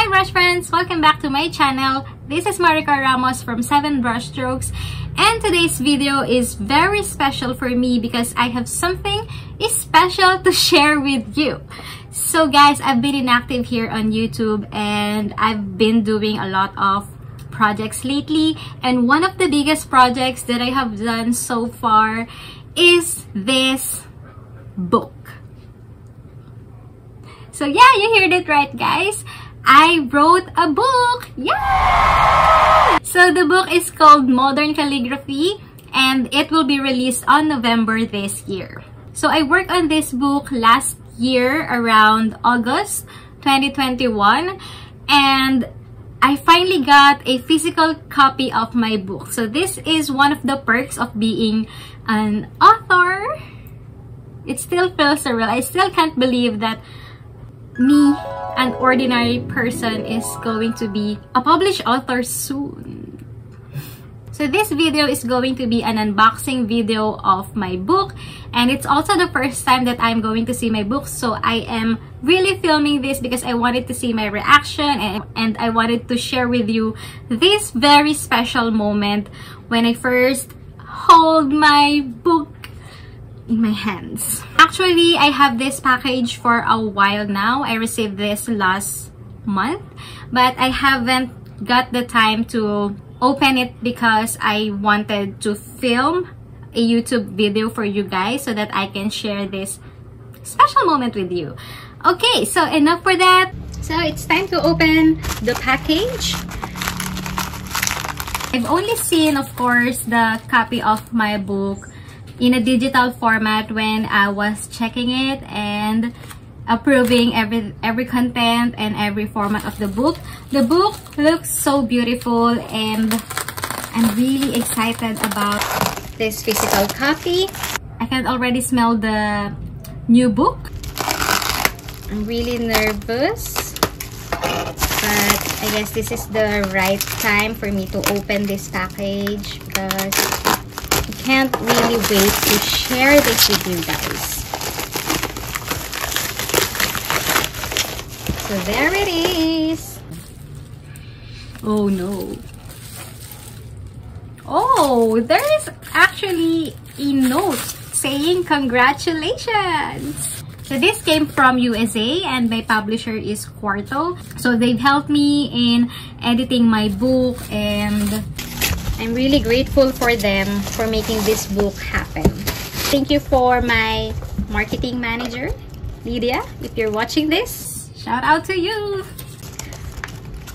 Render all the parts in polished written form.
brush friends! Welcome back to my channel. This is Marika Ramos from 7 Brushstrokes, and today's video is very special for me because I have something special to share with you. So guys, I've been inactive here on YouTube and I've been doing a lot of projects lately, and one of the biggest projects that I have done so far is this book. So yeah, you heard it right, guys. I wrote a book! Yeah! So the book is called Modern Calligraphy and it will be released on November this year. So I worked on this book last year around August 2021, and I finally got a physical copy of my book. So this is one of the perks of being an author. It still feels surreal. I still can't believe that me, an ordinary person, is going to be a published author soon. So this video is going to be an unboxing video of my book, and it's also the first time that I'm going to see my book. So I am really filming this because I wanted to see my reaction, and I wanted to share with you this very special moment when I first hold my book in my hands. Actually, I have this package for a while now. I received this last month, but I haven't got the time to open it because I wanted to film a YouTube video for you guys so that I can share this special moment with you. Okay, so enough for that. So it's time to open the package. I've only seen, of course, the copy of my book in a digital format when I was checking it and approving every content and every format of the book. The book looks so beautiful and I'm really excited about this physical copy. I can already smell the new book. I'm really nervous, but I guess this is the right time for me to open this package because I can't really wait to share this with you guys. So there it is. Oh no. Oh, there is actually a note saying congratulations. So this came from USA and my publisher is Quarto. So they've helped me in editing my book, and I'm really grateful for them for making this book happen. Thank you for my marketing manager, Lydia. If you're watching this, shout out to you.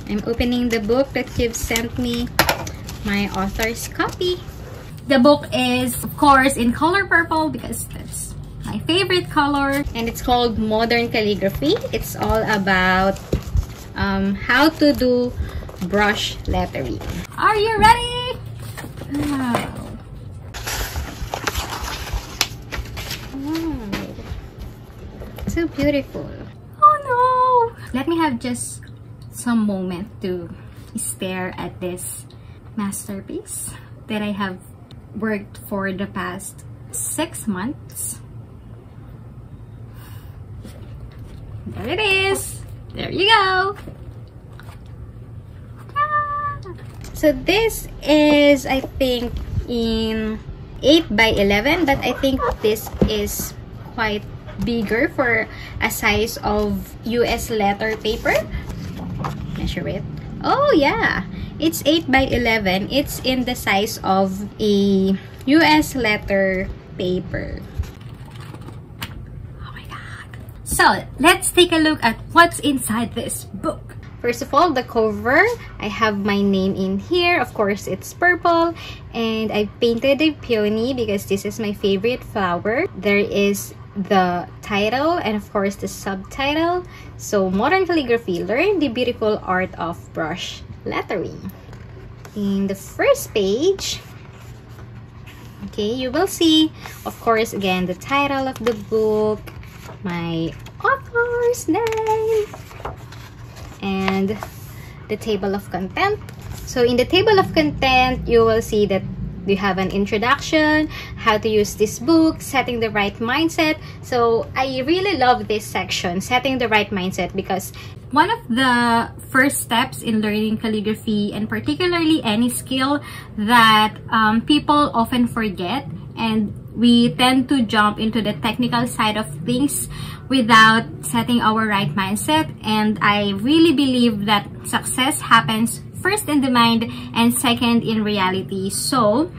I'm opening the book that you've sent me, my author's copy. The book is, of course, in color purple because that's my favorite color. And it's called Modern Calligraphy. It's all about how to do brush lettering. Are you ready? Wow. Wow. So beautiful. Oh no! Let me have just some moment to stare at this masterpiece that I have worked for the past 6 months. There it is. There you go. So this is, I think, in 8 by 11, but I think this is quite bigger for a size of US letter paper. Measure it. Oh yeah, it's 8 by 11. It's in the size of a US letter paper. Oh my god. So let's take a look at what's inside this book. First of all, the cover, I have my name in here. Of course, it's purple. And I painted a peony because this is my favorite flower. There is the title and of course the subtitle. So, Modern Calligraphy, learn the beautiful art of brush lettering. In the first page, okay, you will see, of course, again, the title of the book, my author's name, and the table of content. So in the table of content, you will see that you have an introduction, how to use this book, setting the right mindset. So I really love this section, setting the right mindset, because one of the first steps in learning calligraphy, and particularly any skill, that people often forget, and we tend to jump into the technical side of things without setting our right mindset. And I really believe that success happens first in the mind and second in reality. So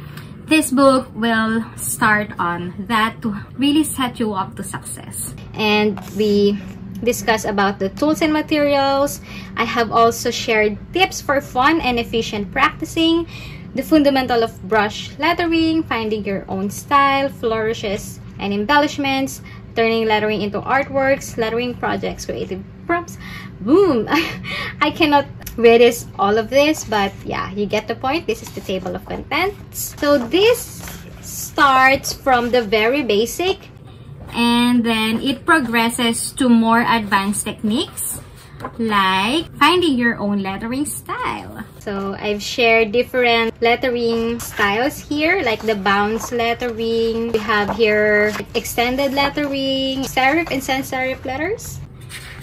this book will start on that to really set you up to success. And we discuss about the tools and materials. I have also shared tips for fun and efficient practicing, the fundamental of brush lettering, finding your own style, flourishes and embellishments, turning lettering into artworks, lettering projects, creative prompts. Boom! I cannot read all of this, but yeah, you get the point. This is the table of contents. So this starts from the very basic, and then it progresses to more advanced techniques like finding your own lettering style. So I've shared different lettering styles here, like the bounce lettering. We have here extended lettering, serif and sans serif letters.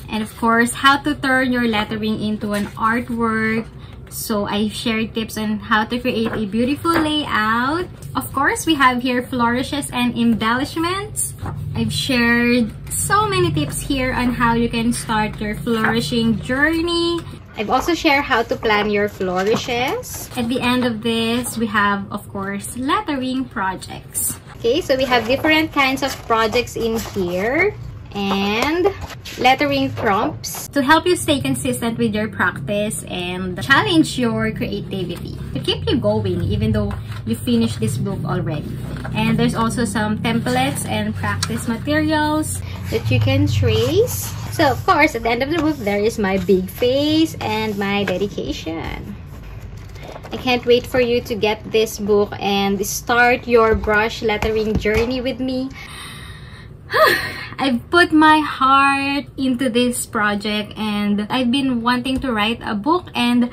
And of course, how to turn your lettering into an artwork. So I shared tips on how to create a beautiful layout. Of course, we have here flourishes and embellishments. I've shared so many tips here on how you can start your flourishing journey. I've also shared how to plan your flourishes. At the end of this, we have, of course, lettering projects. Okay, so we have different kinds of projects in here, and lettering prompts to help you stay consistent with your practice and challenge your creativity, to keep you going even though you finished this book already. And there's also some templates and practice materials that you can trace. So of course, at the end of the book, there is my big face and my dedication. I can't wait for you to get this book and start your brush lettering journey with me. I've put my heart into this project, and I've been wanting to write a book, and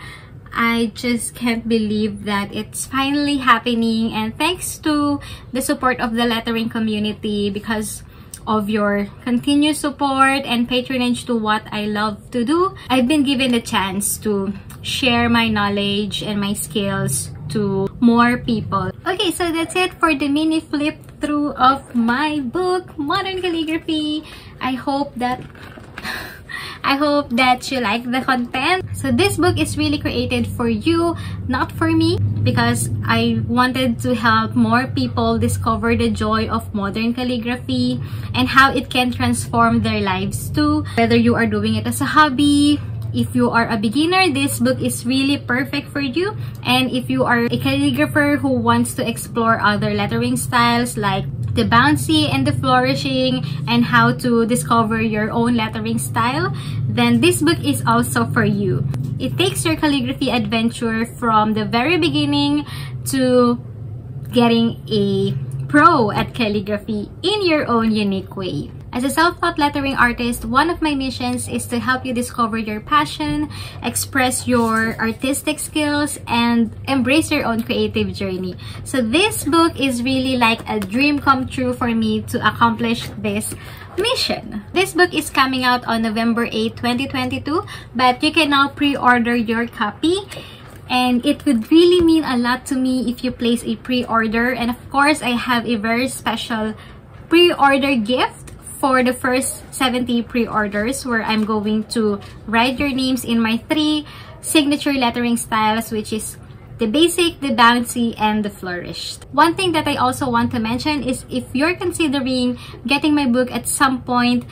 I just can't believe that it's finally happening. And thanks to the support of the lettering community, because of your continuous support and patronage to what I love to do, I've been given the chance to share my knowledge and my skills to more people. Okay, so that's it for the mini flip through of my book, Modern Calligraphy. I hope that you like the content. So this book is really created for you, not for me, because I wanted to help more people discover the joy of modern calligraphy and how it can transform their lives too. Whether you are doing it as a hobby, if you are a beginner, this book is really perfect for you. And if you are a calligrapher who wants to explore other lettering styles like the bouncy and the flourishing, and how to discover your own lettering style, then this book is also for you. It takes your calligraphy adventure from the very beginning to getting a pro at calligraphy in your own unique way. As a self-taught lettering artist, one of my missions is to help you discover your passion, express your artistic skills, and embrace your own creative journey. So this book is really like a dream come true for me to accomplish this mission. This book is coming out on November 8, 2022, but you can now pre-order your copy. And it would really mean a lot to me if you place a pre-order. And of course, I have a very special pre-order gift for the first 70 pre-orders, where I'm going to write your names in my 3 signature lettering styles, which is the basic, the bouncy, and the flourished. One thing that I also want to mention is if you're considering getting my book at some point,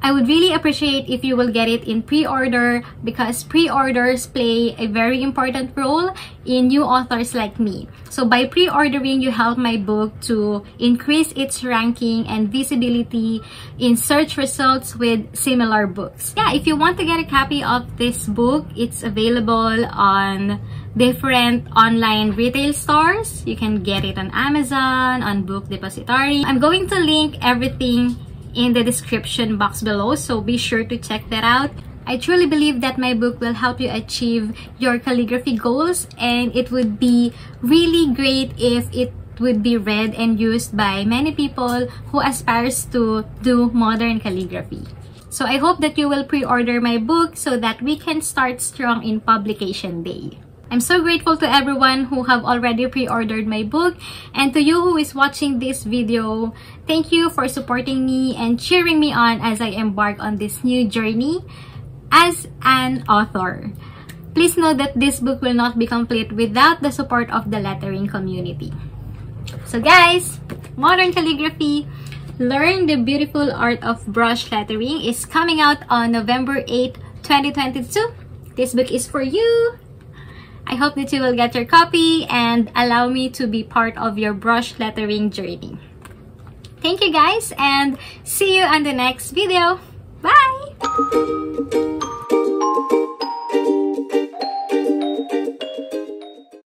I would really appreciate if you will get it in pre-order, because pre-orders play a very important role in new authors like me. So by pre-ordering, you help my book to increase its ranking and visibility in search results with similar books. Yeah, if you want to get a copy of this book, it's available on different online retail stores. You can get it on Amazon, on Book Depository. I'm going to link everything in the description box below, so be sure to check that out. I truly believe that my book will help you achieve your calligraphy goals, and it would be really great if it would be read and used by many people who aspires to do modern calligraphy. So I hope that you will pre-order my book so that we can start strong in publication day. I'm so grateful to everyone who have already pre-ordered my book, and to you who is watching this video, thank you for supporting me and cheering me on as I embark on this new journey as an author. Please know that this book will not be complete without the support of the lettering community. So guys, Modern Calligraphy, Learn the Beautiful Art of Brush Lettering is coming out on November 8, 2022. This book is for you. I hope that you will get your copy and allow me to be part of your brush lettering journey. Thank you guys, and see you on the next video. Bye!